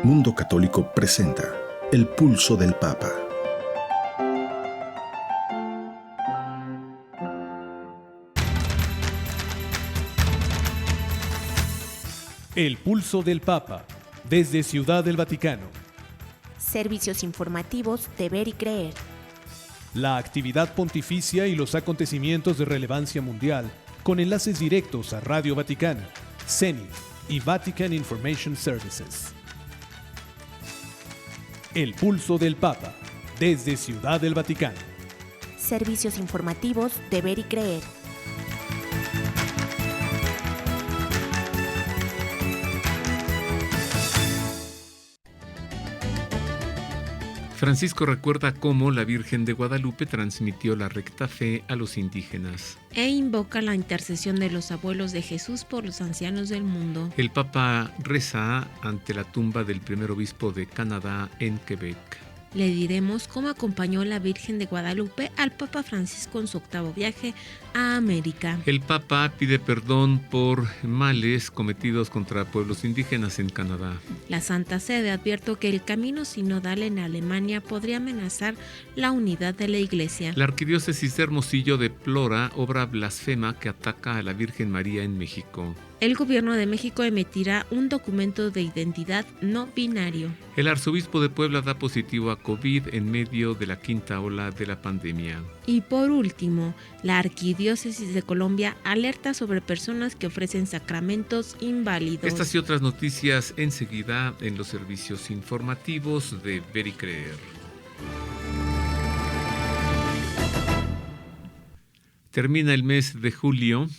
Mundo Católico presenta El Pulso del Papa. El Pulso del Papa, desde Ciudad del Vaticano. Servicios informativos de Ver y Creer. La actividad pontificia y los acontecimientos de relevancia mundial, con enlaces directos a Radio Vaticana, CENI y Vatican Information Services. El Pulso del Papa, desde Ciudad del Vaticano. Servicios informativos de Ver y Creer. Francisco recuerda cómo la Virgen de Guadalupe transmitió la recta fe a los indígenas. E invoca la intercesión de los abuelos de Jesús por los ancianos del mundo. El Papa reza ante la tumba del primer obispo de Canadá en Quebec. Le diremos cómo acompañó la Virgen de Guadalupe al Papa Francisco en su octavo viaje a América. El Papa pide perdón por males cometidos contra pueblos indígenas en Canadá. La Santa Sede advirtió que el camino sinodal en Alemania podría amenazar la unidad de la Iglesia. La Arquidiócesis de Hermosillo deplora obra blasfema que ataca a la Virgen María en México. El gobierno de México emitirá un documento de identidad no binario. El arzobispo de Puebla da positivo a COVID en medio de la quinta ola de la pandemia. Y por último, la Arquidiócesis de Colombia alerta sobre personas que ofrecen sacramentos inválidos. Estas y otras noticias enseguida en los servicios informativos de Ver y Creer. Termina el mes de julio.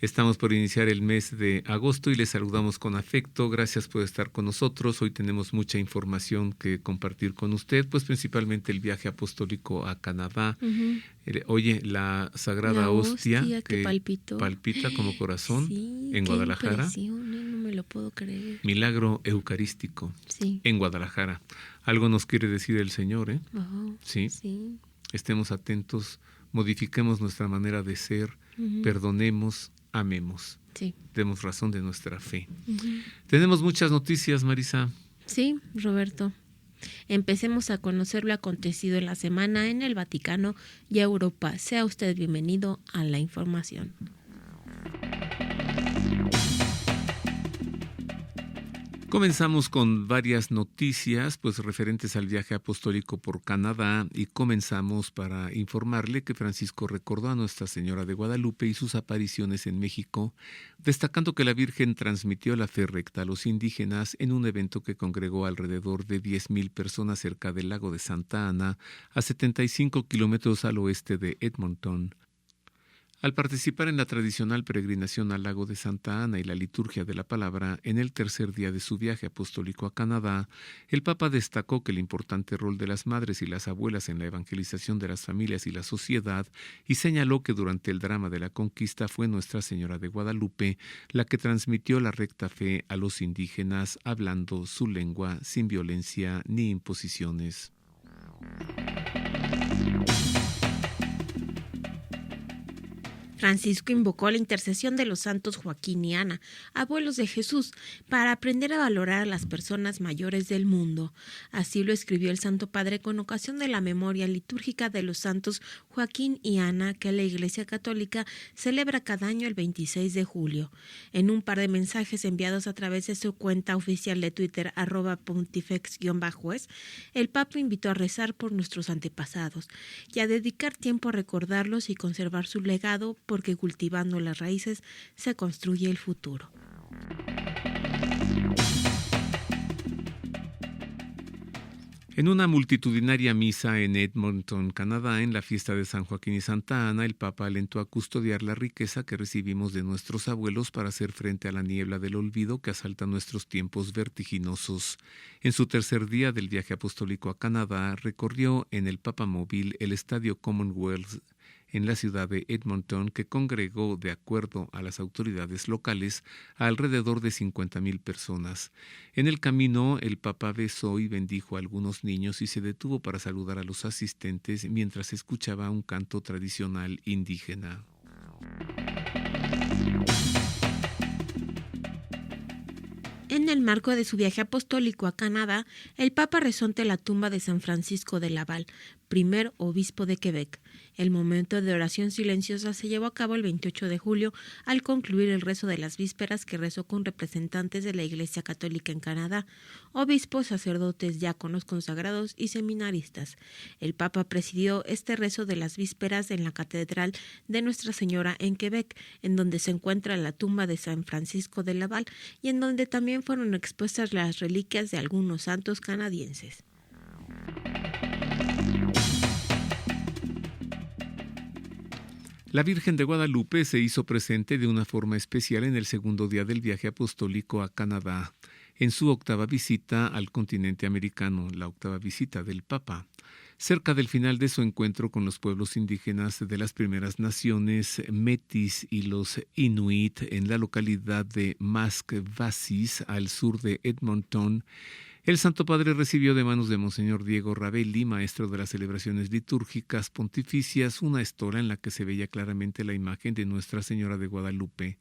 Estamos por iniciar el mes de agosto y les saludamos con afecto. Gracias por estar con nosotros. Hoy tenemos mucha información que compartir con usted, pues principalmente el viaje apostólico a Canadá. Oye, la Sagrada Hostia que palpita como corazón, sí, en Guadalajara. No me lo puedo creer. Milagro eucarístico, sí, en Guadalajara. Algo nos quiere decir el Señor, ¿eh? Sí. Estemos atentos, modifiquemos nuestra manera de ser, perdonemos, amemos. Sí. Demos razón de nuestra fe. Tenemos muchas noticias, Marisa. Sí, Roberto. Empecemos a conocer lo acontecido en la semana en el Vaticano y Europa. Sea usted bienvenido a la información. Comenzamos con varias noticias, pues referentes al viaje apostólico por Canadá, y comenzamos para informarle que Francisco recordó a Nuestra Señora de Guadalupe y sus apariciones en México, destacando que la Virgen transmitió la fe recta a los indígenas en un evento que congregó alrededor de 10,000 personas cerca del lago de Santa Ana, a 75 kilómetros al oeste de Edmonton. Al participar en la tradicional peregrinación al lago de Santa Ana y la liturgia de la palabra en el tercer día de su viaje apostólico a Canadá, el Papa destacó que el importante rol de las madres y las abuelas en la evangelización de las familias y la sociedad, y señaló que durante el drama de la conquista fue Nuestra Señora de Guadalupe la que transmitió la recta fe a los indígenas, hablando su lengua sin violencia ni imposiciones. Francisco invocó la intercesión de los santos Joaquín y Ana, abuelos de Jesús, para aprender a valorar a las personas mayores del mundo. Así lo escribió el Santo Padre con ocasión de la memoria litúrgica de los santos Joaquín y Ana, que la Iglesia Católica celebra cada año el 26 de julio. En un par de mensajes enviados a través de su cuenta oficial de Twitter, @pontifex_es, el Papa invitó a rezar por nuestros antepasados y a dedicar tiempo a recordarlos y conservar su legado, porque cultivando las raíces se construye el futuro. En una multitudinaria misa en Edmonton, Canadá, en la fiesta de San Joaquín y Santa Ana, el Papa alentó a custodiar la riqueza que recibimos de nuestros abuelos para hacer frente a la niebla del olvido que asalta nuestros tiempos vertiginosos. En su tercer día del viaje apostólico a Canadá, recorrió en el Papamóvil el estadio Commonwealth en la ciudad de Edmonton, que congregó, de acuerdo a las autoridades locales, a alrededor de 50,000 personas. En el camino, el Papa besó y bendijo a algunos niños y se detuvo para saludar a los asistentes mientras escuchaba un canto tradicional indígena. En el marco de su viaje apostólico a Canadá, el Papa rezó ante la tumba de San Francisco de Laval, primer obispo de Quebec. El momento de oración silenciosa se llevó a cabo el 28 de julio al concluir el rezo de las vísperas que rezó con representantes de la Iglesia Católica en Canadá, obispos, sacerdotes, diáconos consagrados y seminaristas. El Papa presidió este rezo de las vísperas en la Catedral de Nuestra Señora en Quebec, en donde se encuentra la tumba de San Francisco de Laval y en donde también fueron expuestas las reliquias de algunos santos canadienses. La Virgen de Guadalupe se hizo presente de una forma especial en el segundo día del viaje apostólico a Canadá, en su octava visita al continente americano, la octava visita del Papa. Cerca del final de su encuentro con los pueblos indígenas de las primeras naciones Métis y los Inuit en la localidad de Mascvasis, al sur de Edmonton, el Santo Padre recibió de manos de Monseñor Diego Ravelli, maestro de las celebraciones litúrgicas pontificias, una estola en la que se veía claramente la imagen de Nuestra Señora de Guadalupe.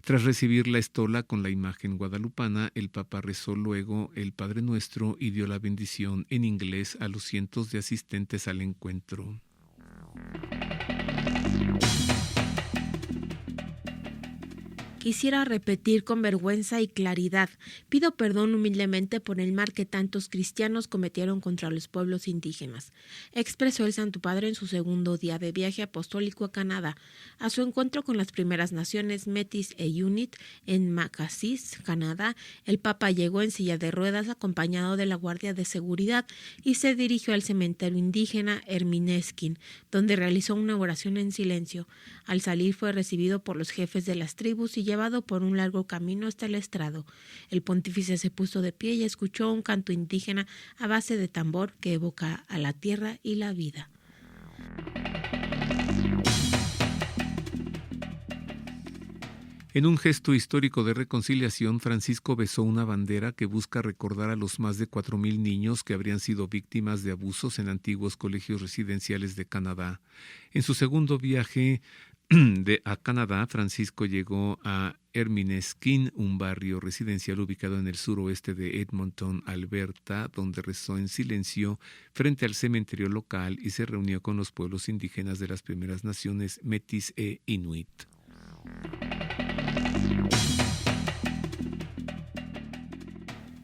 Tras recibir la estola con la imagen guadalupana, el Papa rezó luego el Padre Nuestro y dio la bendición en inglés a los cientos de asistentes al encuentro. Quisiera repetir con vergüenza y claridad, pido perdón humildemente por el mal que tantos cristianos cometieron contra los pueblos indígenas, expresó el Santo Padre en su segundo día de viaje apostólico a Canadá, a su encuentro con las primeras naciones Métis e Inuit en Macassis, Canadá. El Papa llegó en silla de ruedas acompañado de la Guardia de Seguridad y se dirigió al cementerio indígena Hermineskin, donde realizó una oración en silencio. Al salir fue recibido por los jefes de las tribus y llevado por un largo camino hasta el estrado. El pontífice se puso de pie y escuchó un canto indígena a base de tambor que evoca a la tierra y la vida. En un gesto histórico de reconciliación, Francisco besó una bandera que busca recordar a los más de 4,000 niños que habrían sido víctimas de abusos en antiguos colegios residenciales de Canadá. En su segundo viaje a Canadá, Francisco llegó a Hermineskin, un barrio residencial ubicado en el suroeste de Edmonton, Alberta, donde rezó en silencio frente al cementerio local y se reunió con los pueblos indígenas de las primeras naciones Métis e Inuit.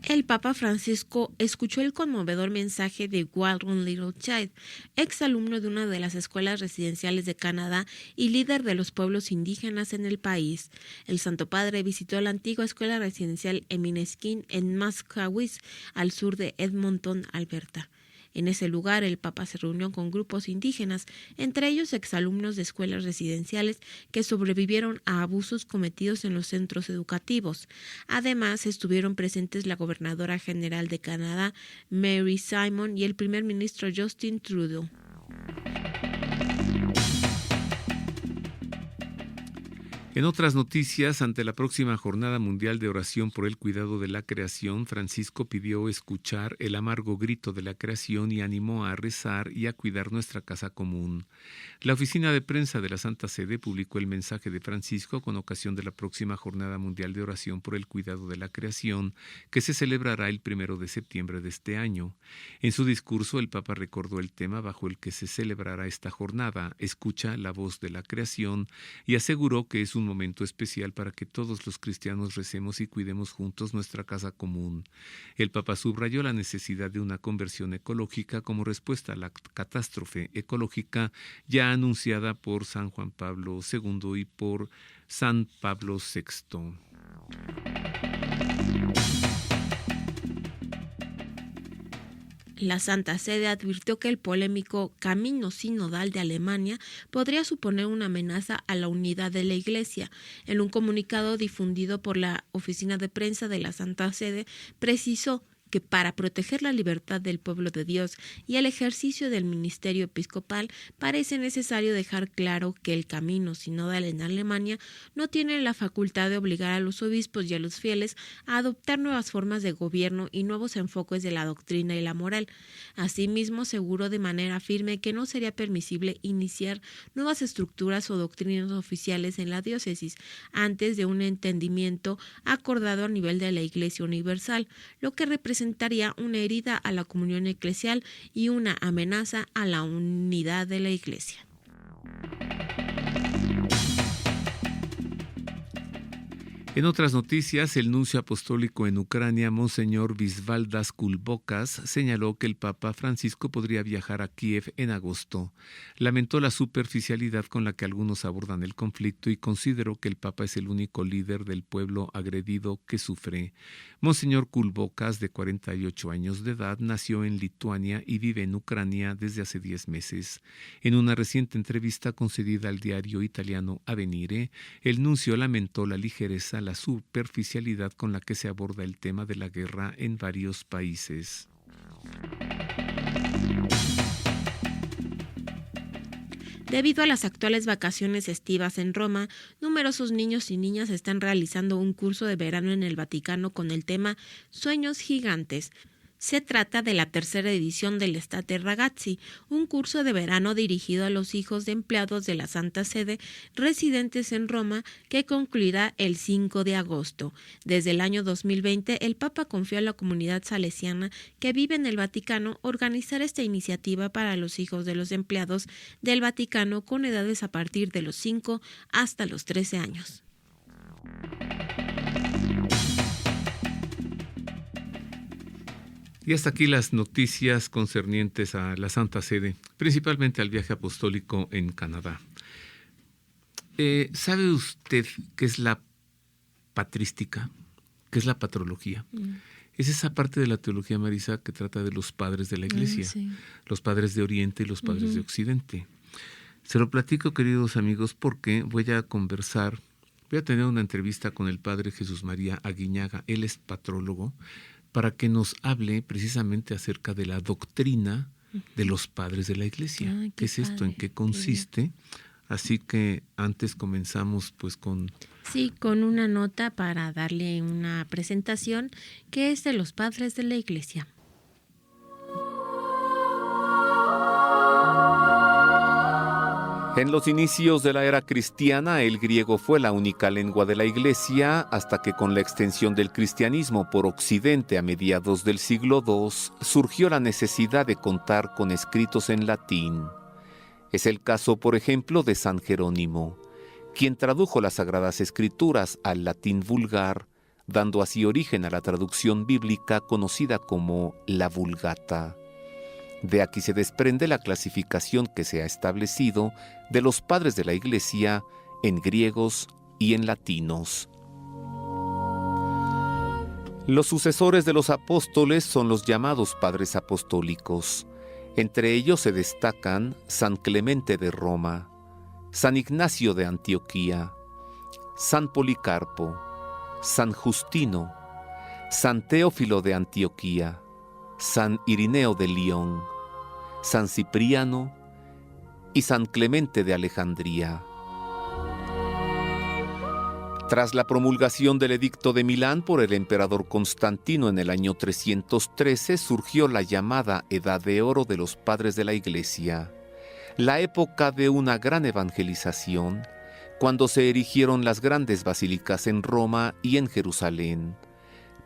El Papa Francisco escuchó el conmovedor mensaje de Waldron Littlechild, exalumno de una de las escuelas residenciales de Canadá y líder de los pueblos indígenas en el país. El Santo Padre visitó la antigua escuela residencial Hermineskin en Mascawis, al sur de Edmonton, Alberta. En ese lugar, el Papa se reunió con grupos indígenas, entre ellos exalumnos de escuelas residenciales que sobrevivieron a abusos cometidos en los centros educativos. Además, estuvieron presentes la gobernadora general de Canadá, Mary Simon, y el primer ministro Justin Trudeau. En otras noticias, ante la próxima Jornada Mundial de Oración por el Cuidado de la Creación, Francisco pidió escuchar el amargo grito de la creación y animó a rezar y a cuidar nuestra casa común. La oficina de prensa de la Santa Sede publicó el mensaje de Francisco con ocasión de la próxima Jornada Mundial de Oración por el Cuidado de la Creación, que se celebrará el 1 de septiembre de este año. En su discurso, el Papa recordó el tema bajo el que se celebrará esta jornada, escucha la voz de la creación, y aseguró que es un momento especial para que todos los cristianos recemos y cuidemos juntos nuestra casa común. El Papa subrayó la necesidad de una conversión ecológica como respuesta a la catástrofe ecológica ya anunciada por San Juan Pablo II y por San Pablo VI. La Santa Sede advirtió que el polémico Camino Sinodal de Alemania podría suponer una amenaza a la unidad de la Iglesia. En un comunicado difundido por la oficina de prensa de la Santa Sede, precisó que para proteger la libertad del pueblo de Dios y el ejercicio del ministerio episcopal parece necesario dejar claro que el camino sinodal en Alemania no tiene la facultad de obligar a los obispos y a los fieles a adoptar nuevas formas de gobierno y nuevos enfoques de la doctrina y la moral. Asimismo, aseguró de manera firme que no sería permisible iniciar nuevas estructuras o doctrinas oficiales en la diócesis antes de un entendimiento acordado a nivel de la Iglesia Universal, lo que representaría una herida a la comunión eclesial y una amenaza a la unidad de la Iglesia. En otras noticias, el nuncio apostólico en Ucrania, Monseñor Visvaldas Kulbokas, señaló que el Papa Francisco podría viajar a Kiev en agosto. Lamentó la superficialidad con la que algunos abordan el conflicto y consideró que el Papa es el único líder del pueblo agredido que sufre. Monseñor Kulbokas, de 48 años de edad, nació en Lituania y vive en Ucrania desde hace 10 meses. En una reciente entrevista concedida al diario italiano Avvenire, el nuncio lamentó la ligereza, la superficialidad con la que se aborda el tema de la guerra en varios países. Debido a las actuales vacaciones estivas en Roma, numerosos niños y niñas están realizando un curso de verano en el Vaticano con el tema Sueños Gigantes. Se trata de la tercera edición del Estate Ragazzi, un curso de verano dirigido a los hijos de empleados de la Santa Sede residentes en Roma que concluirá el 5 de agosto. Desde el año 2020, el Papa confió a la comunidad salesiana que vive en el Vaticano organizar esta iniciativa para los hijos de los empleados del Vaticano con edades a partir de los 5 hasta los 13 años. Y hasta aquí las noticias concernientes a la Santa Sede, principalmente al viaje apostólico en Canadá. ¿Sabe usted qué es la patrística? ¿Qué es la patrología? Es esa parte de la teología, Marisa, que trata de los padres de la Iglesia, Sí. los padres de Oriente y los padres de Occidente. Se lo platico, queridos amigos, porque voy a tener una entrevista con el padre Jesús María Aguiñaga, él es patrólogo, para que nos hable precisamente acerca de la doctrina de los padres de la Iglesia. Ay, ¿Qué es esto? ¿En qué consiste? Así que antes comenzamos pues con... Sí, con una nota para darle una presentación que es de los padres de la Iglesia. En los inicios de la era cristiana, el griego fue la única lengua de la Iglesia hasta que con la extensión del cristianismo por Occidente a mediados del siglo II, surgió la necesidad de contar con escritos en latín. Es el caso, por ejemplo, de San Jerónimo, quien tradujo las Sagradas Escrituras al latín vulgar, dando así origen a la traducción bíblica conocida como la Vulgata. De aquí se desprende la clasificación que se ha establecido de los padres de la Iglesia en griegos y en latinos. Los sucesores de los apóstoles son los llamados padres apostólicos. Entre ellos se destacan San Clemente de Roma, San Ignacio de Antioquía, San Policarpo, San Justino, San Teófilo de Antioquía, San Irineo de Lyon, San Cipriano y San Clemente de Alejandría. Tras la promulgación del Edicto de Milán por el emperador Constantino en el año 313, surgió la llamada Edad de Oro de los Padres de la Iglesia, la época de una gran evangelización, cuando se erigieron las grandes basílicas en Roma y en Jerusalén.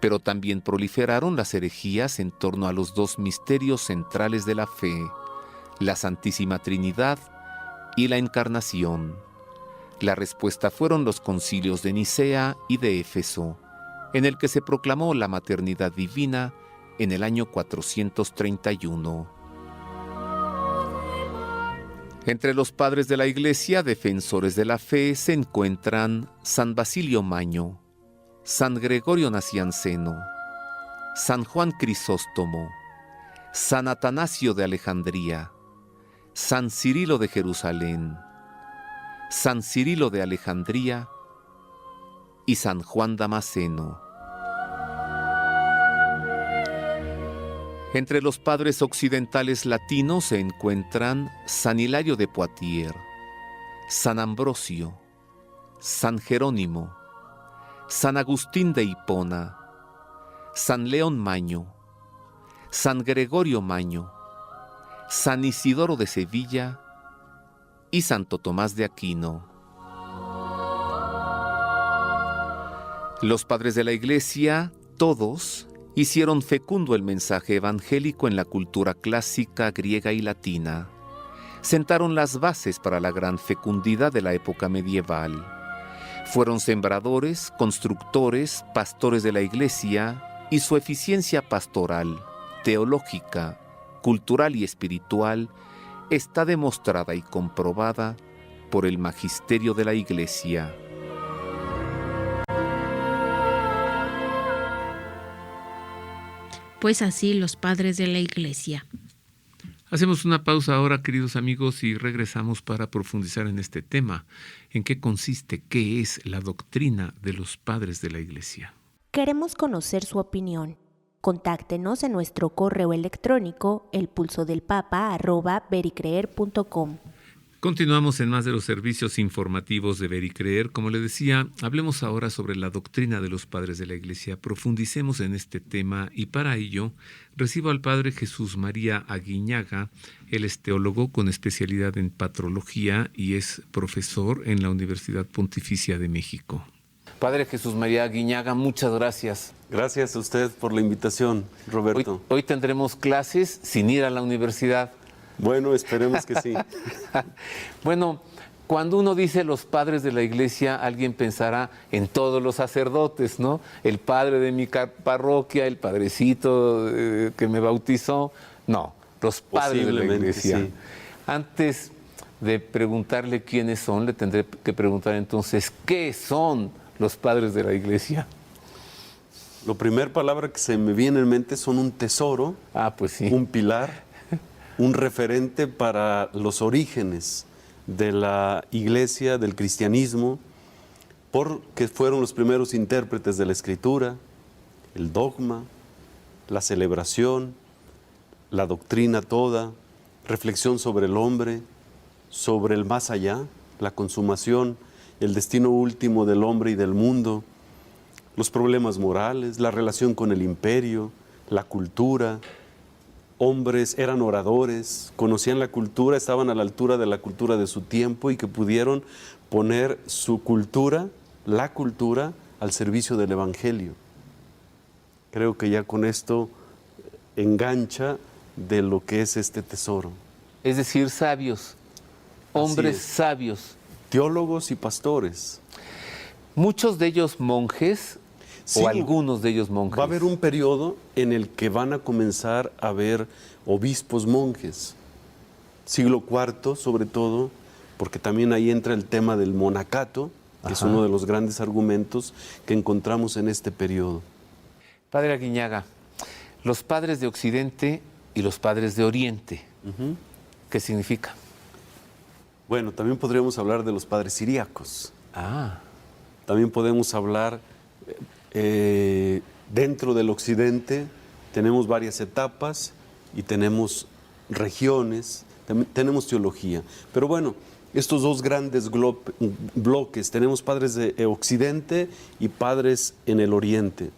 Pero también proliferaron las herejías en torno a los dos misterios centrales de la fe, la Santísima Trinidad y la Encarnación. La respuesta fueron los concilios de Nicea y de Éfeso, en el que se proclamó la maternidad divina en el año 431. Entre los padres de la Iglesia, defensores de la fe, se encuentran San Basilio Magno, San Gregorio Nacianceno, San Juan Crisóstomo, San Atanasio de Alejandría, San Cirilo de Jerusalén, San Cirilo de Alejandría y San Juan Damasceno. Entre los padres occidentales latinos se encuentran San Hilario de Poitiers, San Ambrosio, San Jerónimo, San Agustín de Hipona, San León Magno, San Gregorio Magno, San Isidoro de Sevilla y Santo Tomás de Aquino. Los padres de la Iglesia, todos, hicieron fecundo el mensaje evangélico en la cultura clásica griega y latina. Sentaron las bases para la gran fecundidad de la época medieval. Fueron sembradores, constructores, pastores de la Iglesia, y su eficiencia pastoral, teológica, cultural y espiritual está demostrada y comprobada por el magisterio de la Iglesia. Pues así los padres de la Iglesia. Hacemos una pausa ahora, queridos amigos, y regresamos para profundizar en este tema. ¿En qué consiste, qué es la doctrina de los padres de la Iglesia? Queremos conocer su opinión. Contáctenos en nuestro correo electrónico elpulsodelpapa@vericreer.com. Continuamos en más de los servicios informativos de Ver y Creer. Como le decía, hablemos ahora sobre la doctrina de los padres de la Iglesia. Profundicemos en este tema y para ello recibo al padre Jesús María Aguiñaga. Él es teólogo con especialidad en patrología y es profesor en la Universidad Pontificia de México. Padre Jesús María Aguiñaga, muchas gracias. Gracias a usted por la invitación, Roberto. Hoy tendremos clases sin ir a la universidad. Bueno, esperemos que sí. Bueno, cuando uno dice los padres de la Iglesia, alguien pensará en todos los sacerdotes, ¿no? El padre de mi parroquia, el padrecito que me bautizó. No, los padres de la Iglesia. Sí. Antes de preguntarle quiénes son, le tendré que preguntar entonces, ¿qué son los padres de la Iglesia? La primera palabra que se me viene en mente son un tesoro, pues sí, un pilar, un referente para los orígenes de la Iglesia, del cristianismo, porque fueron los primeros intérpretes de la Escritura, el dogma, la celebración, la doctrina toda, reflexión sobre el hombre, sobre el más allá, la consumación, el destino último del hombre y del mundo, los problemas morales, la relación con el imperio, la cultura. Hombres eran oradores, conocían la cultura, estaban a la altura de la cultura de su tiempo y que pudieron poner su cultura, la cultura, al servicio del Evangelio. Creo que ya con esto engancha de lo que es este tesoro. Es decir, sabios, hombres sabios. Teólogos y pastores. Muchos de ellos monjes, sí, o algunos de ellos monjes. Va a haber un periodo en el que van a comenzar a haber obispos monjes. Siglo IV, sobre todo, porque también ahí entra el tema del monacato, que es uno de los grandes argumentos que encontramos en este periodo. Padre Aguiñaga, los padres de Occidente y los padres de Oriente, ¿qué significa? Bueno, también podríamos hablar de los padres siríacos. Ah. También podemos hablar, dentro del Occidente, tenemos varias etapas y tenemos regiones, tenemos teología. Pero bueno, estos dos grandes bloques, tenemos padres de Occidente y padres en el Oriente.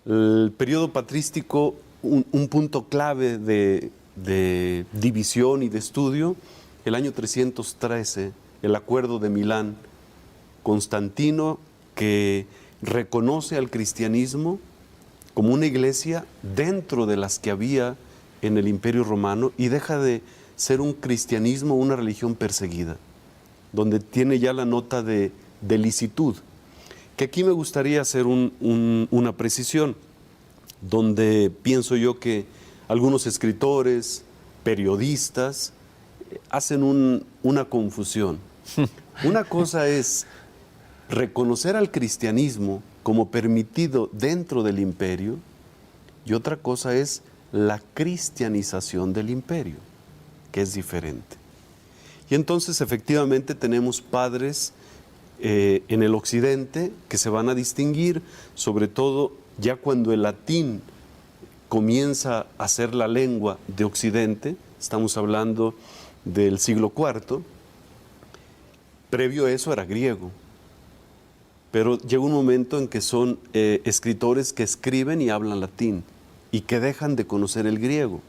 El periodo patrístico, un punto clave de división y de estudio, el año 313, el Acuerdo de Milán, Constantino, que reconoce al cristianismo como una iglesia dentro de las que había en el Imperio Romano y deja de ser un cristianismo, una religión perseguida, donde tiene ya la nota de licitud. Que aquí me gustaría hacer una precisión, donde pienso yo que algunos escritores, periodistas, hacen una confusión. Una cosa es reconocer al cristianismo como permitido dentro del imperio y otra cosa es la cristianización del imperio, que es diferente. Y entonces efectivamente tenemos padres en el occidente que se van a distinguir, sobre todo ya cuando el latín comienza a ser la lengua de Occidente, estamos hablando del siglo IV, previo a eso era griego. Pero llega un momento en que son escritores que escriben y hablan latín y que dejan de conocer el griego.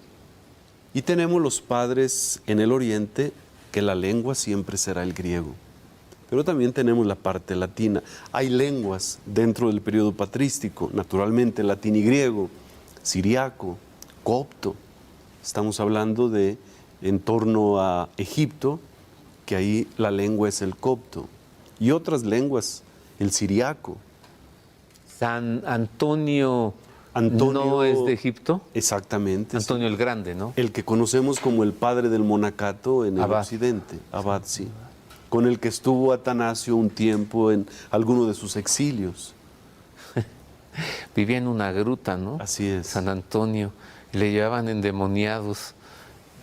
Y tenemos los padres en el Oriente que la lengua siempre será el griego. Pero también tenemos la parte latina. Hay lenguas dentro del periodo patrístico, naturalmente latín y griego, siriaco, copto. Estamos hablando de en torno a Egipto, que ahí la lengua es el copto. Y otras lenguas, el siriaco. San Antonio no es de Egipto. Exactamente. Antonio el Grande, ¿no? El que conocemos como el padre del monacato en el Abad. occidente, Abad, sí. Con el que estuvo Atanasio un tiempo en alguno de sus exilios. Vivía en una gruta, ¿no? Así es. San Antonio. Y le llevaban endemoniados.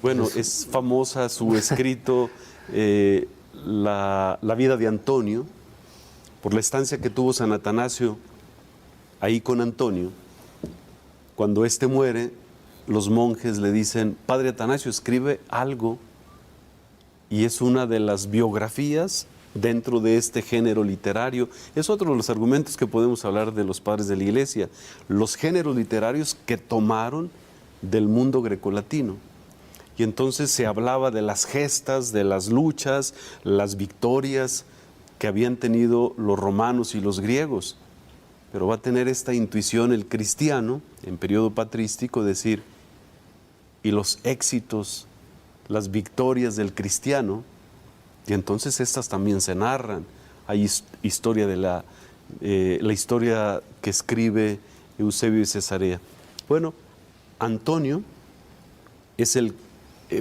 Bueno, es famosa su escrito la vida de Antonio, por la estancia que tuvo San Atanasio ahí con Antonio. Cuando éste muere, los monjes le dicen, Padre Atanasio, escribe algo. Y es una de las biografías dentro de este género literario. Es otro de los argumentos que podemos hablar de los padres de la Iglesia. Los géneros literarios que tomaron del mundo grecolatino. Y entonces se hablaba de las gestas, de las luchas, las victorias que habían tenido los romanos y los griegos. Pero va a tener esta intuición el cristiano, en periodo patrístico, decir, y los éxitos, las victorias del cristiano, y entonces estas también se narran. Hay historia de la historia que escribe Eusebio de Cesarea. Bueno, Antonio es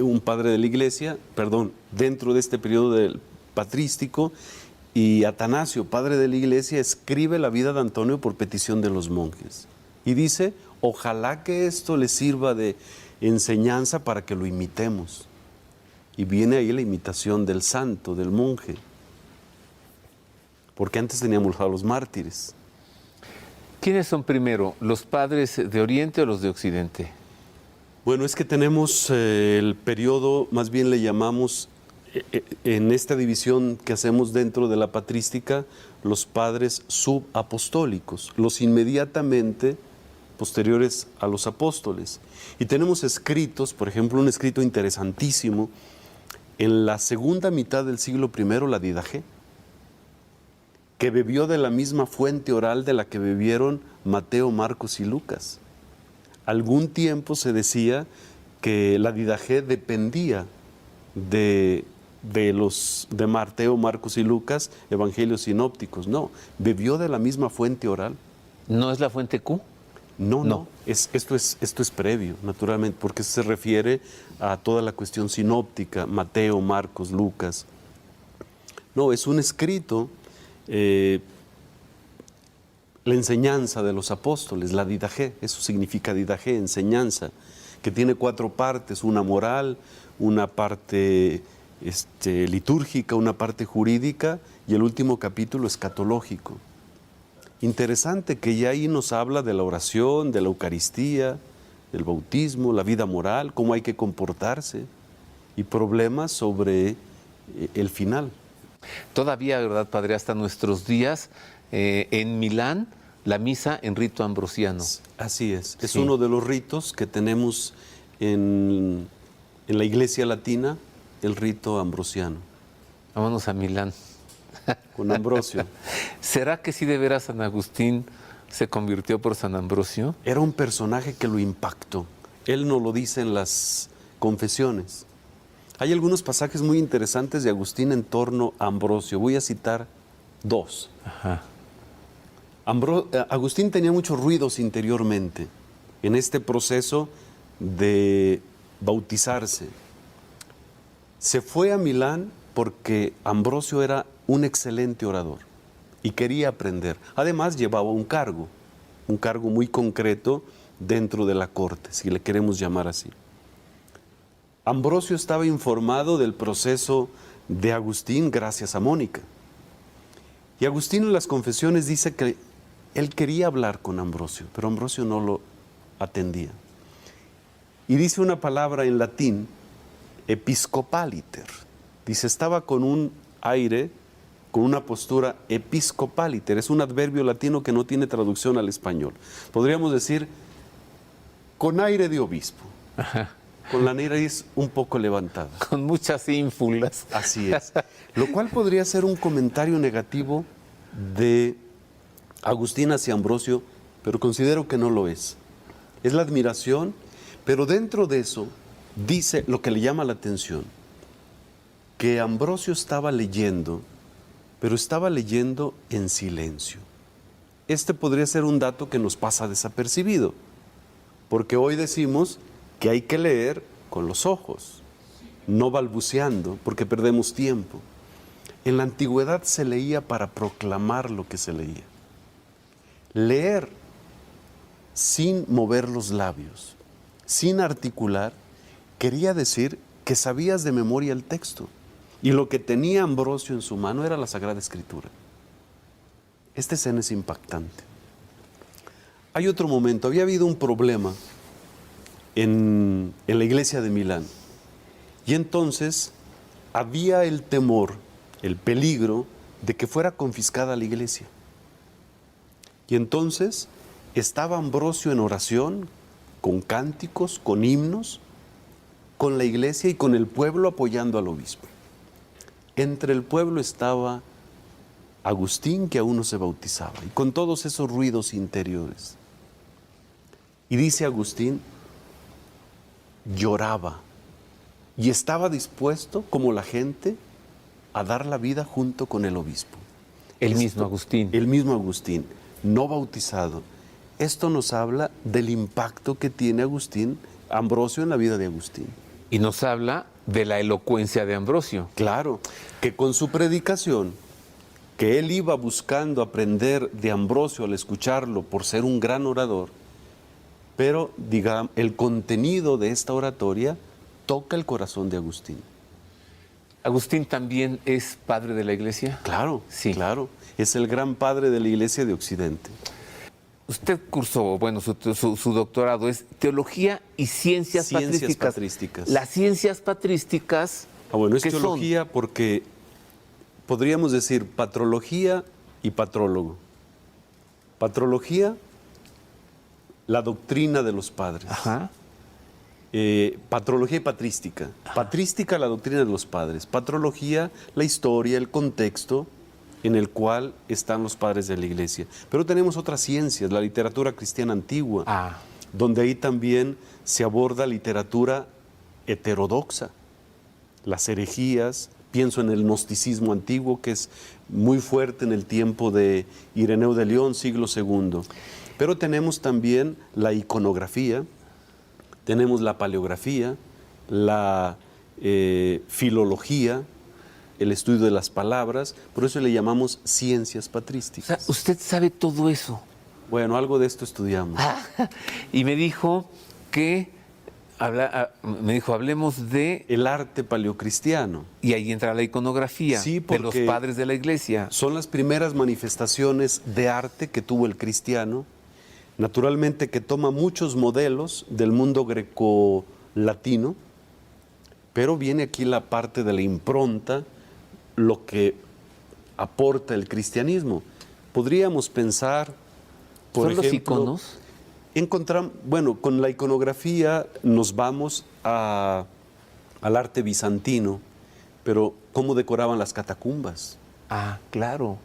un padre de la Iglesia, dentro de este periodo del patrístico, y Atanasio, padre de la Iglesia, escribe la vida de Antonio por petición de los monjes. Y dice, ojalá que esto les sirva de enseñanza para que lo imitemos. Y viene ahí la imitación del santo, del monje. Porque antes teníamos a los mártires. ¿Quiénes son primero, los padres de Oriente o los de Occidente? Bueno, es que tenemos el periodo, más bien le llamamos, en esta división que hacemos dentro de la patrística, los padres subapostólicos, los inmediatamente posteriores a los apóstoles. Y tenemos escritos, por ejemplo, un escrito interesantísimo, en la segunda mitad del siglo I, la Didaché, que bebió de la misma fuente oral de la que bebieron Mateo, Marcos y Lucas. Algún tiempo se decía que la Didaché dependía de Mateo, Marcos y Lucas, evangelios sinópticos. No, bebió de la misma fuente oral. ¿No es la fuente Q? No. Esto es previo, naturalmente, porque se refiere a toda la cuestión sinóptica, Mateo, Marcos, Lucas. No, es un escrito, la enseñanza de los apóstoles, la Didaché, eso significa Didaché, enseñanza, que tiene 4 partes, una moral, una parte litúrgica, una parte jurídica y el último capítulo escatológico. Interesante que ya ahí nos habla de la oración, de la Eucaristía, del bautismo, la vida moral, cómo hay que comportarse y problemas sobre el final. Todavía, ¿verdad, Padre? Hasta nuestros días, en Milán, la misa en rito ambrosiano. Así es. Es Sí. uno de los ritos que tenemos en la Iglesia Latina, el rito ambrosiano, Vámonos a Milán. con Ambrosio. ¿Será que sí de veras San Agustín se convirtió por San Ambrosio? Era un personaje que lo impactó. Él nos lo dice en las confesiones. Hay algunos pasajes muy interesantes de Agustín en torno a Ambrosio. Voy a citar 2. Ajá. Agustín tenía muchos ruidos interiormente en este proceso de bautizarse. Se fue a Milán porque Ambrosio era un excelente orador y quería aprender. Además llevaba un cargo muy concreto dentro de la corte, si le queremos llamar así. Ambrosio estaba informado del proceso de Agustín gracias a Mónica. Y Agustín en las confesiones dice que él quería hablar con Ambrosio, pero Ambrosio no lo atendía. Y dice una palabra en latín, episcopaliter. Dice, estaba con un aire, con una postura episcopaliter. Es un adverbio latino que no tiene traducción al español. Podríamos decir, con aire de obispo. Ajá. Con la nariz un poco levantada. Con muchas ínfulas. Así es. Lo cual podría ser un comentario negativo de Agustín hacia Ambrosio, pero considero que no lo es. Es la admiración, pero dentro de eso dice lo que le llama la atención, que Ambrosio estaba leyendo, pero estaba leyendo en silencio. Este podría ser un dato que nos pasa desapercibido, porque hoy decimos que hay que leer con los ojos, no balbuceando, porque perdemos tiempo. En la antigüedad se leía para proclamar lo que se leía. Leer sin mover los labios, sin articular, quería decir que sabías de memoria el texto. Y lo que tenía Ambrosio en su mano era la Sagrada Escritura. Esta escena es impactante. Hay otro momento, había habido un problema en la iglesia de Milán. Y entonces había el temor, el peligro de que fuera confiscada la iglesia. Y entonces estaba Ambrosio en oración, con cánticos, con himnos, con la iglesia y con el pueblo apoyando al obispo. Entre el pueblo estaba Agustín, que aún no se bautizaba, y con todos esos ruidos interiores. Y dice Agustín, lloraba y estaba dispuesto, como la gente, a dar la vida junto con el obispo. El mismo Agustín. El mismo Agustín, no bautizado. Esto nos habla del impacto que tiene Ambrosio en la vida de Agustín. Y nos habla de la elocuencia de Ambrosio. Claro, que con su predicación, que él iba buscando aprender de Ambrosio al escucharlo por ser un gran orador, pero digamos, el contenido de esta oratoria toca el corazón de Agustín. ¿Agustín también es padre de la iglesia? Claro, sí. Claro. Es el gran padre de la iglesia de Occidente. Usted cursó, bueno, su doctorado es Teología y Ciencias Patrísticas. Las ciencias patrísticas. Bueno, es teología porque podríamos decir patrología y patrólogo. Patrología, la doctrina de los padres. Ajá. Patrología y patrística. Patrística, la doctrina de los padres. Patrología, la historia, el contexto en el cual están los padres de la iglesia. Pero tenemos otras ciencias, la literatura cristiana antigua, donde ahí también se aborda literatura heterodoxa, las herejías. Pienso en el gnosticismo antiguo, que es muy fuerte en el tiempo de Ireneo de León, siglo II. Pero tenemos también la iconografía, tenemos la paleografía, la filología, el estudio de las palabras, por eso le llamamos ciencias patrísticas. O sea, ¿usted sabe todo eso? Bueno, algo de esto estudiamos. Y me dijo que, hablemos de... el arte paleocristiano. Y ahí entra la iconografía, sí, de los padres de la iglesia. Son las primeras manifestaciones de arte que tuvo el cristiano, naturalmente que toma muchos modelos del mundo grecolatino, pero viene aquí la parte de la impronta, lo que aporta el cristianismo. Podríamos pensar, por ejemplo, ¿son los iconos? Bueno, con la iconografía nos vamos al arte bizantino, pero ¿cómo decoraban las catacumbas? Ah, claro,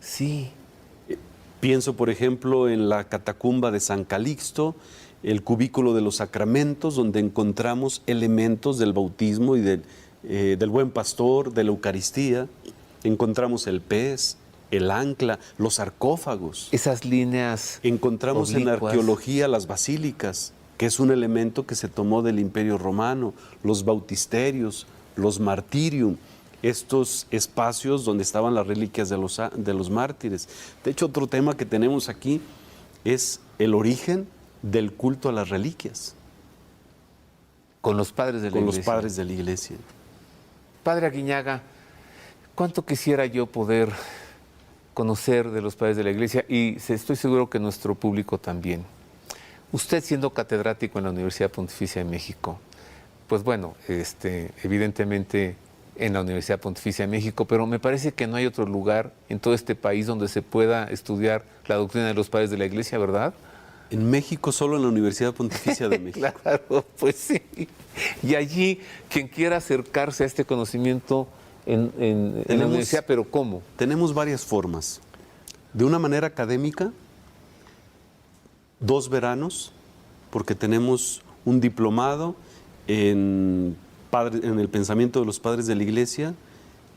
sí. Pienso, por ejemplo, en la catacumba de San Calixto, el cubículo de los sacramentos, donde encontramos elementos del bautismo y del buen pastor, de la Eucaristía. Encontramos el pez, el ancla, los sarcófagos. Esas líneas encontramos oblicuas. En la arqueología las basílicas, que es un elemento que se tomó del Imperio Romano, los bautisterios, los martirium, estos espacios donde estaban las reliquias de los mártires. De hecho, otro tema que tenemos aquí es el origen del culto a las reliquias. Con los padres de la iglesia. Con los padres de la iglesia. Padre Aguiñaga, ¿cuánto quisiera yo poder conocer de los padres de la iglesia? Y estoy seguro que nuestro público también. Usted siendo catedrático en la Universidad Pontificia de México, pues bueno, evidentemente en la Universidad Pontificia de México, pero me parece que no hay otro lugar en todo este país donde se pueda estudiar la doctrina de los padres de la Iglesia, ¿verdad? En México, solo en la Universidad Pontificia de México. Claro, pues sí. Y allí, quien quiera acercarse a este conocimiento en la universidad, ¿pero cómo? Tenemos varias formas. De una manera académica, 2 veranos, porque tenemos un diplomado en el pensamiento de los padres de la Iglesia,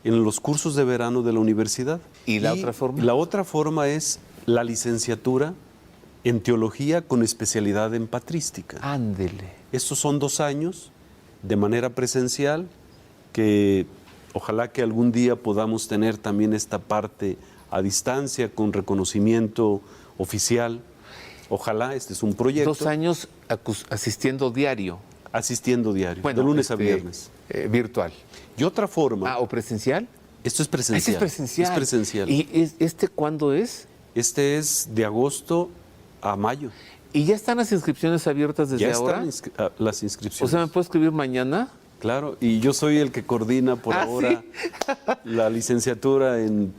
en los cursos de verano de la universidad. ¿Y la otra forma? La otra forma es la licenciatura en teología con especialidad en patrística. Ándele. Estos son 2 años de manera presencial, que ojalá que algún día podamos tener también esta parte a distancia con reconocimiento oficial. Ojalá, este es un proyecto. 2 años asistiendo diario. Asistiendo diario, de lunes a viernes. Virtual. Y otra forma... ¿O presencial? Esto es presencial. Este es presencial. Es presencial. ¿Y este cuándo es? Este es de agosto a mayo. ¿Y ya están las inscripciones abiertas desde ahora? Ya están las inscripciones. O sea, ¿me puedo escribir mañana? Claro, y yo soy el que coordina por ahora la licenciatura en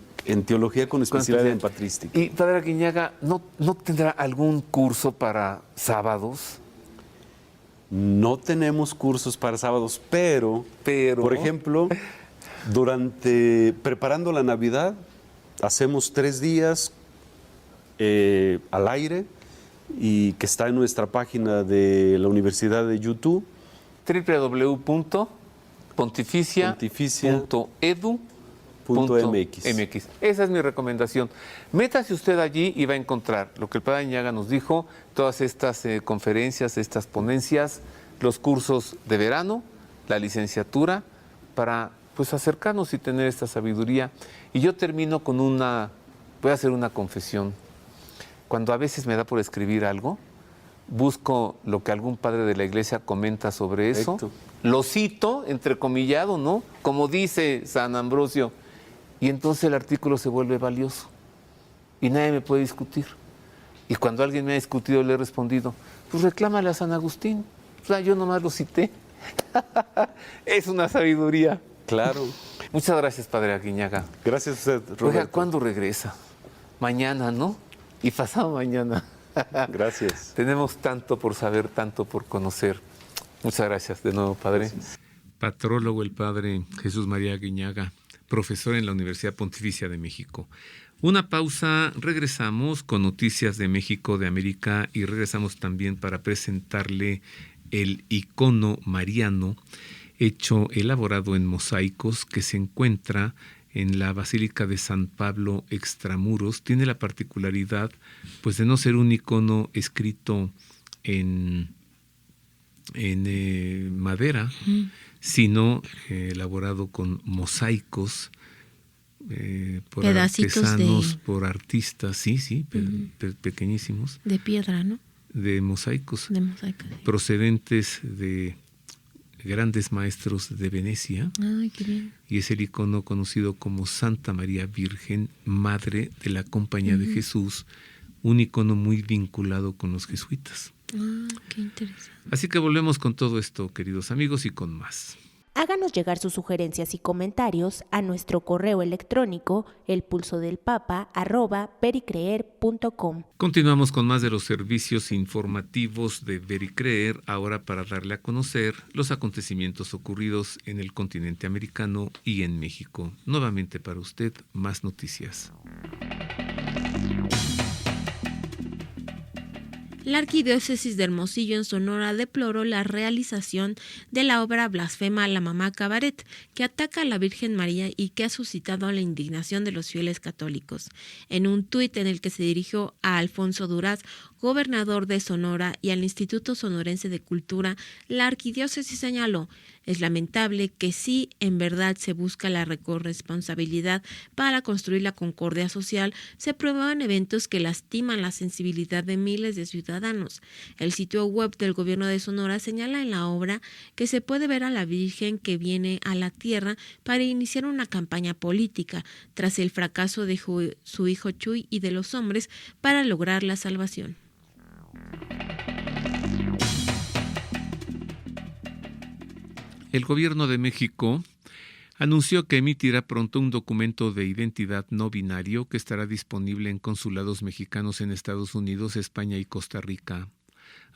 teología con especialidad en patrística. Y Padre Aguiñaga, ¿no tendrá algún curso para sábados? No tenemos cursos para sábados, pero por ejemplo, preparando la Navidad, hacemos 3 días al aire, y que está en nuestra página de la Universidad de YouTube, www.pontificia.edu.mx. Esa es mi recomendación. Métase usted allí y va a encontrar lo que el Padre Aguiñaga nos dijo, todas estas conferencias, estas ponencias, los cursos de verano, la licenciatura, para pues acercarnos y tener esta sabiduría. Y yo termino con voy a hacer una confesión. Cuando a veces me da por escribir algo, busco lo que algún padre de la Iglesia comenta sobre eso. Perfecto. Lo cito, entrecomillado, ¿no? Como dice San Ambrosio. Y entonces el artículo se vuelve valioso. Y nadie me puede discutir. Y cuando alguien me ha discutido, le he respondido, pues reclámale a San Agustín. O sea, yo nomás lo cité. Es una sabiduría. Claro. Muchas gracias, Padre Aguiñaga. Gracias a usted, Roberto. Oiga, ¿cuándo regresa? Mañana, ¿no? Y pasado mañana. Gracias. Tenemos tanto por saber, tanto por conocer. Muchas gracias de nuevo, Padre. Gracias. Patrólogo el Padre Jesús María Aguiñaga, profesor en la Universidad Pontificia de México. Una pausa, regresamos con noticias de México, de América, y regresamos también para presentarle el icono mariano elaborado en mosaicos, que se encuentra en la Basílica de San Pablo Extramuros. Tiene la particularidad pues de no ser un icono escrito en madera, sino elaborado con mosaicos por pedacitos artesanos, por artistas, pequeñísimos. De piedra, ¿no? De mosaicos. De mosaico. Procedentes de grandes maestros de Venecia. Ay, qué bien. Y es el icono conocido como Santa María Virgen, Madre de la Compañía de Jesús, un icono muy vinculado con los jesuitas. Ah, qué interesante. Así que volvemos con todo esto, queridos amigos, y con más. Háganos llegar sus sugerencias y comentarios a nuestro correo electrónico elpulsodelpapa@vericreer.com. Continuamos con más de los servicios informativos de Ver y Creer, ahora para darle a conocer los acontecimientos ocurridos en el continente americano y en México. Nuevamente para usted, más noticias. La Arquidiócesis de Hermosillo en Sonora deploró la realización de la obra blasfema La Mamá Cabaret, que ataca a la Virgen María y que ha suscitado la indignación de los fieles católicos. En un tuit en el que se dirigió a Alfonso Duraz, gobernador de Sonora, y al Instituto Sonorense de Cultura, la Arquidiócesis señaló: es lamentable que si en verdad se busca la corresponsabilidad para construir la concordia social, se promuevan eventos que lastiman la sensibilidad de miles de ciudadanos. El sitio web del gobierno de Sonora señala en la obra que se puede ver a la Virgen que viene a la tierra para iniciar una campaña política, tras el fracaso de su hijo Chuy y de los hombres para lograr la salvación. El gobierno de México anunció que emitirá pronto un documento de identidad no binario que estará disponible en consulados mexicanos en Estados Unidos, España y Costa Rica.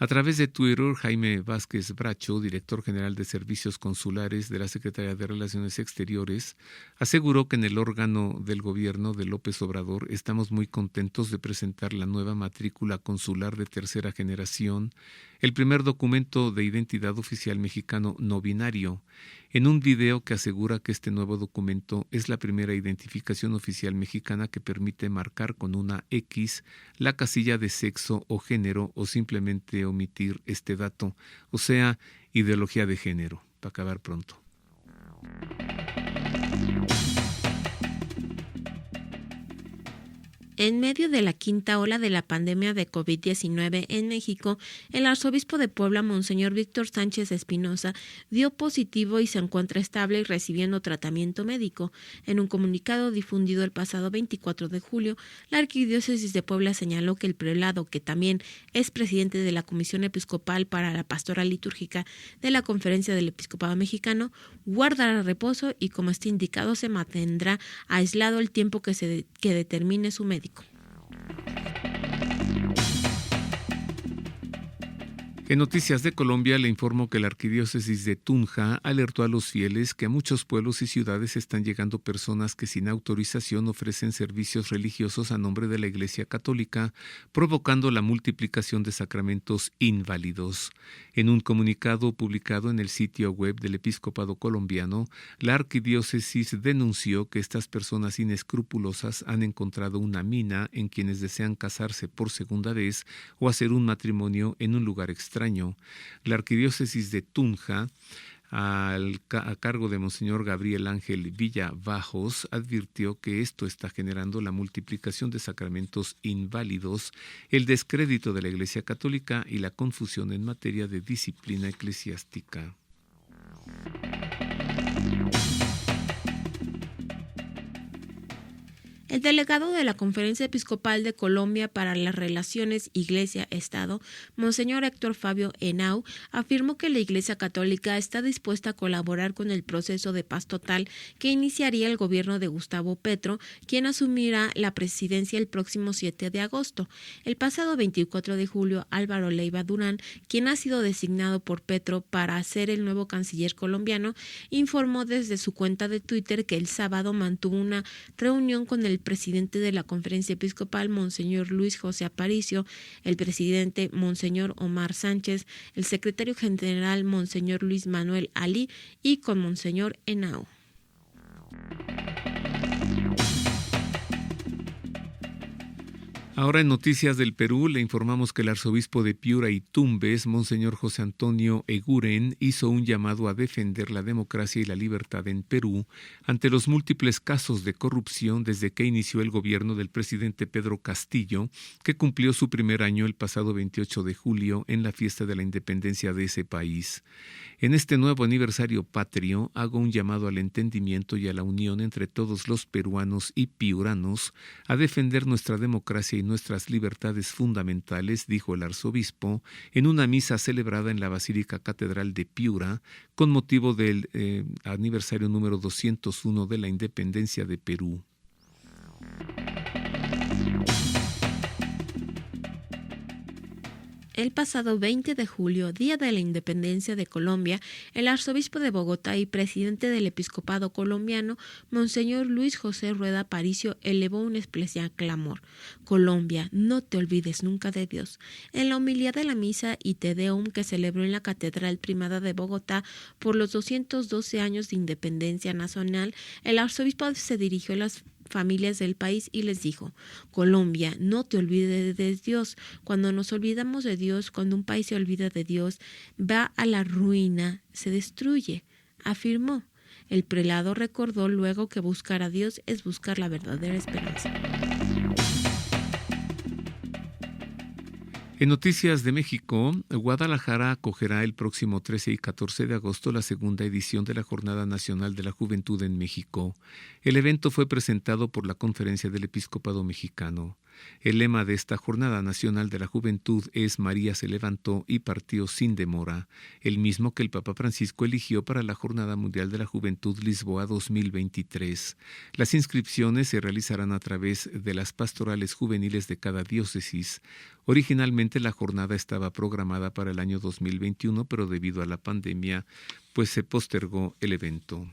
A través de Twitter, Jaime Vázquez Bracho, director general de Servicios Consulares de la Secretaría de Relaciones Exteriores, aseguró que en el órgano del gobierno de López Obrador estamos muy contentos de presentar la nueva matrícula consular de tercera generación, el primer documento de identidad oficial mexicano no binario, en un video que asegura que este nuevo documento es la primera identificación oficial mexicana que permite marcar con una X la casilla de sexo o género o simplemente omitir este dato, o sea, ideología de género, para acabar pronto. En medio de la quinta ola de la pandemia de COVID-19 en México, el arzobispo de Puebla, Monseñor Víctor Sánchez Espinosa, dio positivo y se encuentra estable y recibiendo tratamiento médico. En un comunicado difundido el pasado 24 de julio, la Arquidiócesis de Puebla señaló que el prelado, que también es presidente de la Comisión Episcopal para la Pastoral Litúrgica de la Conferencia del Episcopado Mexicano, guardará reposo y, como está indicado, se mantendrá aislado el tiempo que determine su médico. En Noticias de Colombia le informo que la Arquidiócesis de Tunja alertó a los fieles que a muchos pueblos y ciudades están llegando personas que sin autorización ofrecen servicios religiosos a nombre de la Iglesia Católica, provocando la multiplicación de sacramentos inválidos. En un comunicado publicado en el sitio web del Episcopado colombiano, la Arquidiócesis denunció que estas personas inescrupulosas han encontrado una mina en quienes desean casarse por segunda vez o hacer un matrimonio en un lugar extraño. La Arquidiócesis de Tunja, a cargo de Monseñor Gabriel Ángel Villavajos, advirtió que esto está generando la multiplicación de sacramentos inválidos, el descrédito de la Iglesia Católica y la confusión en materia de disciplina eclesiástica. El delegado de la Conferencia Episcopal de Colombia para las Relaciones Iglesia-Estado, Monseñor Héctor Fabio Henao, afirmó que la Iglesia Católica está dispuesta a colaborar con el proceso de paz total que iniciaría el gobierno de Gustavo Petro, quien asumirá la presidencia el próximo 7 de agosto. El pasado 24 de julio, Álvaro Leiva Durán, quien ha sido designado por Petro para ser el nuevo canciller colombiano, informó desde su cuenta de Twitter que el sábado mantuvo una reunión con el presidente de la Conferencia Episcopal, Monseñor Luis José Aparicio, el presidente Monseñor Omar Sánchez, el secretario general Monseñor Luis Manuel Ali y con Monseñor Henao. Ahora en Noticias del Perú le informamos que el arzobispo de Piura y Tumbes, Monseñor José Antonio Eguren, hizo un llamado a defender la democracia y la libertad en Perú ante los múltiples casos de corrupción desde que inició el gobierno del presidente Pedro Castillo, que cumplió su primer año el pasado 28 de julio en la fiesta de la independencia de ese país. En este nuevo aniversario patrio, hago un llamado al entendimiento y a la unión entre todos los peruanos y piuranos a defender nuestra democracia y nuestras libertades fundamentales, dijo el arzobispo en una misa celebrada en la Basílica Catedral de Piura con motivo del aniversario número 201 de la independencia de Perú. El pasado 20 de julio, Día de la Independencia de Colombia, el arzobispo de Bogotá y presidente del episcopado colombiano, Monseñor Luis José Rueda Aparicio, elevó un especial clamor: Colombia, no te olvides nunca de Dios. En la homilía de la misa y Te Deum que celebró en la Catedral Primada de Bogotá por los 212 años de independencia nacional, el arzobispo se dirigió a las familias del país y les dijo: Colombia, no te olvides de Dios. Cuando nos olvidamos de Dios, cuando un país se olvida de Dios, va a la ruina, se destruye, afirmó. El prelado recordó luego que buscar a Dios es buscar la verdadera esperanza. En Noticias de México, Guadalajara acogerá el próximo 13 y 14 de agosto la segunda edición de la Jornada Nacional de la Juventud en México. El evento fue presentado por la Conferencia del Episcopado Mexicano. El lema de esta Jornada Nacional de la Juventud es María se levantó y partió sin demora, el mismo que el Papa Francisco eligió para la Jornada Mundial de la Juventud Lisboa 2023. Las inscripciones se realizarán a través de las pastorales juveniles de cada diócesis. Originalmente la jornada estaba programada para el año 2021, pero debido a la pandemia, pues se postergó el evento.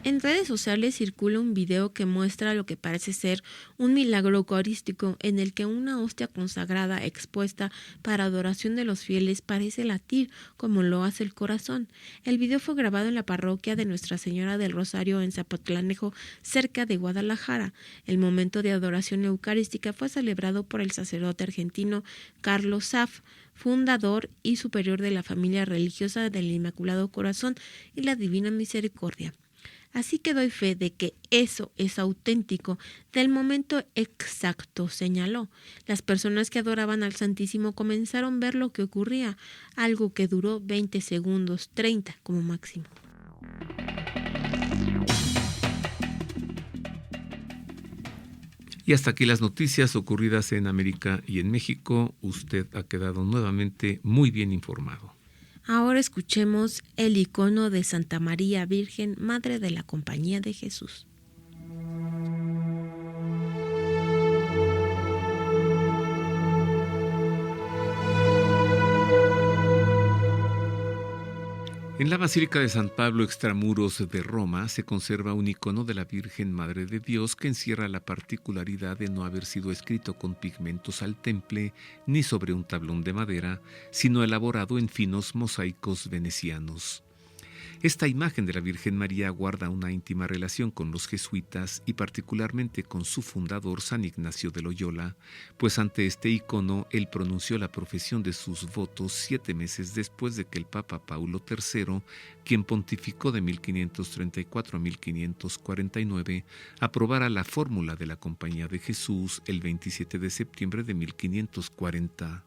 En redes sociales circula un video que muestra lo que parece ser un milagro eucarístico en el que una hostia consagrada expuesta para adoración de los fieles parece latir como lo hace el corazón. El video fue grabado en la parroquia de Nuestra Señora del Rosario en Zapotlanejo, cerca de Guadalajara. El momento de adoración eucarística fue celebrado por el sacerdote argentino Carlos Saff, fundador y superior de la familia religiosa del Inmaculado Corazón y la Divina Misericordia. Así que doy fe de que eso es auténtico, del momento exacto, señaló. Las personas que adoraban al Santísimo comenzaron a ver lo que ocurría, algo que duró 20 segundos, 30 como máximo. Y hasta aquí las noticias ocurridas en América y en México. Usted ha quedado nuevamente muy bien informado. Ahora escuchemos el icono de Santa María Virgen, Madre de la Compañía de Jesús. En la Basílica de San Pablo Extramuros de Roma se conserva un icono de la Virgen Madre de Dios que encierra la particularidad de no haber sido escrito con pigmentos al temple ni sobre un tablón de madera, sino elaborado en finos mosaicos venecianos. Esta imagen de la Virgen María guarda una íntima relación con los jesuitas y particularmente con su fundador San Ignacio de Loyola, pues ante este icono él pronunció la profesión de sus votos 7 meses después de que el Papa Paulo III, quien pontificó de 1534 a 1549, aprobara la fórmula de la Compañía de Jesús el 27 de septiembre de 1540.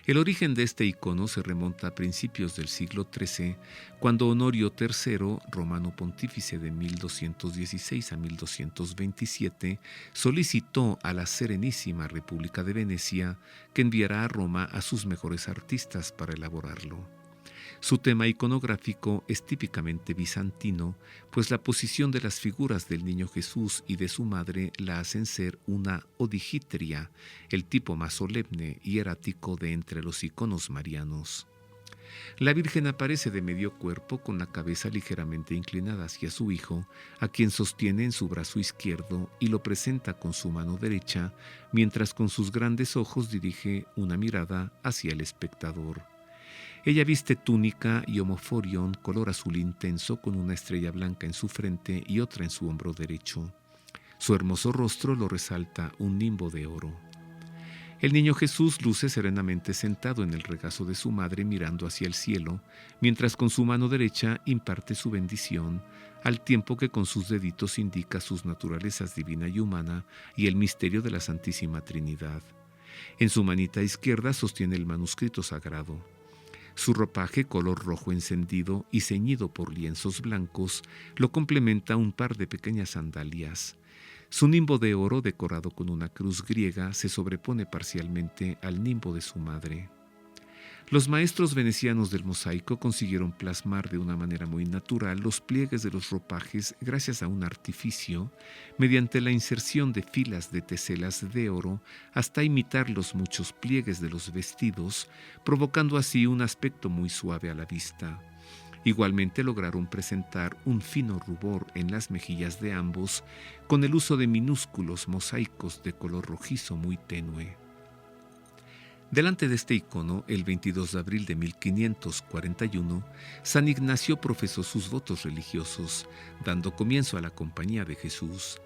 El origen de este icono se remonta a principios del siglo XIII, cuando Honorio III, romano pontífice de 1216 a 1227, solicitó a la Serenísima República de Venecia que enviara a Roma a sus mejores artistas para elaborarlo. Su tema iconográfico es típicamente bizantino, pues la posición de las figuras del Niño Jesús y de su madre la hacen ser una odigitria, el tipo más solemne y erático de entre los iconos marianos. La Virgen aparece de medio cuerpo con la cabeza ligeramente inclinada hacia su Hijo, a quien sostiene en su brazo izquierdo y lo presenta con su mano derecha, mientras con sus grandes ojos dirige una mirada hacia el espectador. Ella viste túnica y homoforión color azul intenso con una estrella blanca en su frente y otra en su hombro derecho. Su hermoso rostro lo resalta un nimbo de oro. El Niño Jesús luce serenamente sentado en el regazo de su madre mirando hacia el cielo, mientras con su mano derecha imparte su bendición, al tiempo que con sus deditos indica sus naturalezas divina y humana y el misterio de la Santísima Trinidad. En su manita izquierda sostiene el manuscrito sagrado. Su ropaje, color rojo encendido y ceñido por lienzos blancos, lo complementa un par de pequeñas sandalias. Su nimbo de oro, decorado con una cruz griega, se sobrepone parcialmente al nimbo de su madre. Los maestros venecianos del mosaico consiguieron plasmar de una manera muy natural los pliegues de los ropajes gracias a un artificio, mediante la inserción de filas de teselas de oro hasta imitar los muchos pliegues de los vestidos, provocando así un aspecto muy suave a la vista. Igualmente lograron presentar un fino rubor en las mejillas de ambos con el uso de minúsculos mosaicos de color rojizo muy tenue. Delante de este icono, el 22 de abril de 1541, San Ignacio profesó sus votos religiosos, dando comienzo a la Compañía de Jesús.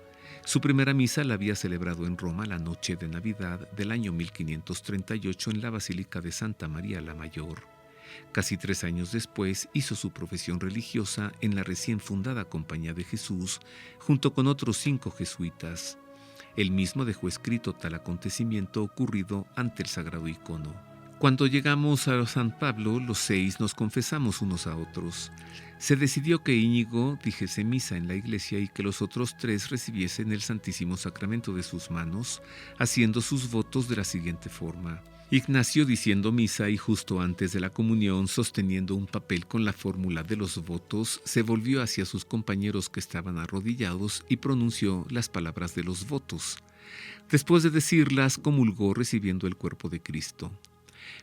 Su primera misa la había celebrado en Roma la noche de Navidad del año 1538 en la Basílica de Santa María la Mayor. Casi 3 años después hizo su profesión religiosa en la recién fundada Compañía de Jesús, junto con otros 5 jesuitas. Él mismo dejó escrito tal acontecimiento ocurrido ante el sagrado icono. Cuando llegamos a San Pablo, los 6 nos confesamos unos a otros. Se decidió que Íñigo dijese misa en la iglesia y que los otros 3 recibiesen el Santísimo Sacramento de sus manos, haciendo sus votos de la siguiente forma. Ignacio diciendo misa y justo antes de la comunión, sosteniendo un papel con la fórmula de los votos, se volvió hacia sus compañeros que estaban arrodillados y pronunció las palabras de los votos. Después de decirlas, comulgó recibiendo el cuerpo de Cristo.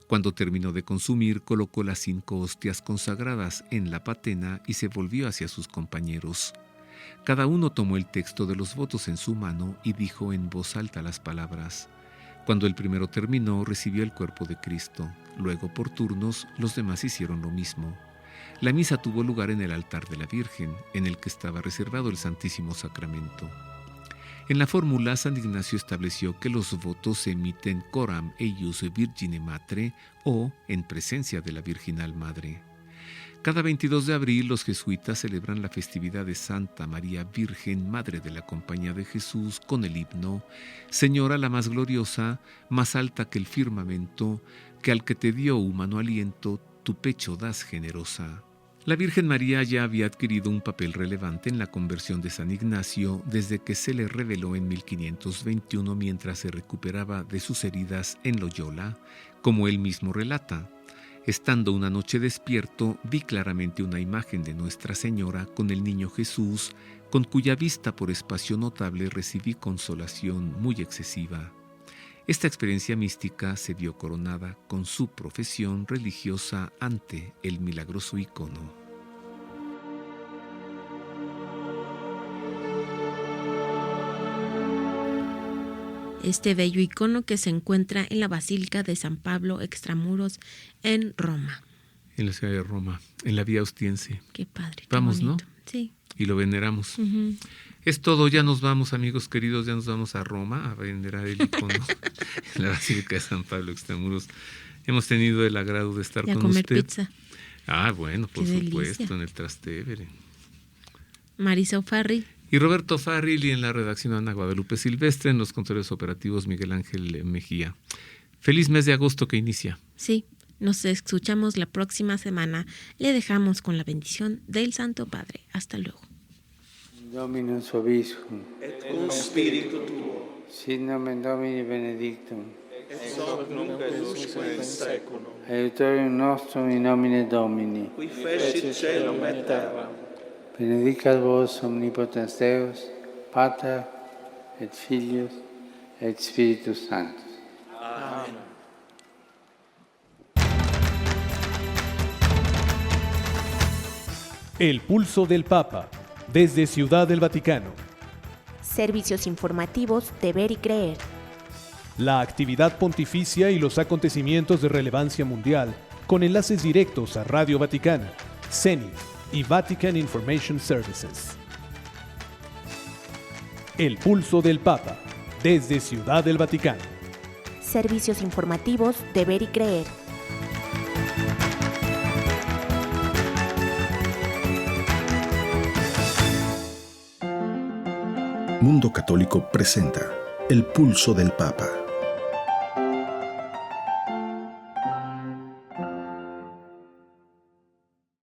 Cuando terminó de consumir, colocó las 5 hostias consagradas en la patena y se volvió hacia sus compañeros. Cada uno tomó el texto de los votos en su mano y dijo en voz alta las palabras. Cuando el primero terminó, recibió el cuerpo de Cristo. Luego, por turnos, los demás hicieron lo mismo. La misa tuvo lugar en el altar de la Virgen, en el que estaba reservado el Santísimo Sacramento. En la fórmula, San Ignacio estableció que los votos se emiten coram eius Virgine Matre o en presencia de la Virginal Madre. Cada 22 de abril los jesuitas celebran la festividad de Santa María Virgen, Madre de la Compañía de Jesús, con el himno Señora la más gloriosa, más alta que el firmamento, que al que te dio humano aliento, tu pecho das generosa. La Virgen María ya había adquirido un papel relevante en la conversión de San Ignacio desde que se le reveló en 1521 mientras se recuperaba de sus heridas en Loyola, como él mismo relata. Estando una noche despierto, vi claramente una imagen de Nuestra Señora con el niño Jesús, con cuya vista por espacio notable recibí consolación muy excesiva. Esta experiencia mística se vio coronada con su profesión religiosa ante el milagroso icono. Este bello icono que se encuentra en la Basílica de San Pablo Extramuros en Roma. En la ciudad de Roma, en la Vía Ostiense. Qué padre. Vamos, qué bonito. ¿no? Sí. Y lo veneramos. Uh-huh. Es todo, ya nos vamos, amigos queridos, ya nos vamos a Roma a venerar el icono en la Basílica de San Pablo Extramuros. Hemos tenido el agrado de estar y a con comer usted. Pizza. Ah, bueno, por Qué supuesto, delicia. en el Trastevere. Marisa O'Farrill. Y Roberto Farril, y en la redacción Ana Guadalupe Silvestre, en los controles operativos Miguel Ángel Mejía. Feliz mes de agosto que inicia. Sí, nos escuchamos la próxima semana. Le dejamos con la bendición del Santo Padre. Hasta luego. Dominus vobiscum. Et cum spiritu tuo. Sit nomen Domini benedictum. Et hoc nunc et usque in saeculum. Aiutorium nostrum in nomine Domini. Qui fecit caelum et terram. Benedicat vos omnipotens Deus, Pater et Filius et Spiritus Sanctus. Amén. El pulso del Papa, desde Ciudad del Vaticano. Servicios informativos de Ver y Creer. La actividad pontificia y los acontecimientos de relevancia mundial, con enlaces directos a Radio Vaticana, Zenith y Vatican Information Services. El pulso del Papa, desde Ciudad del Vaticano. Servicios informativos de Ver y Creer. Mundo Católico presenta El pulso del Papa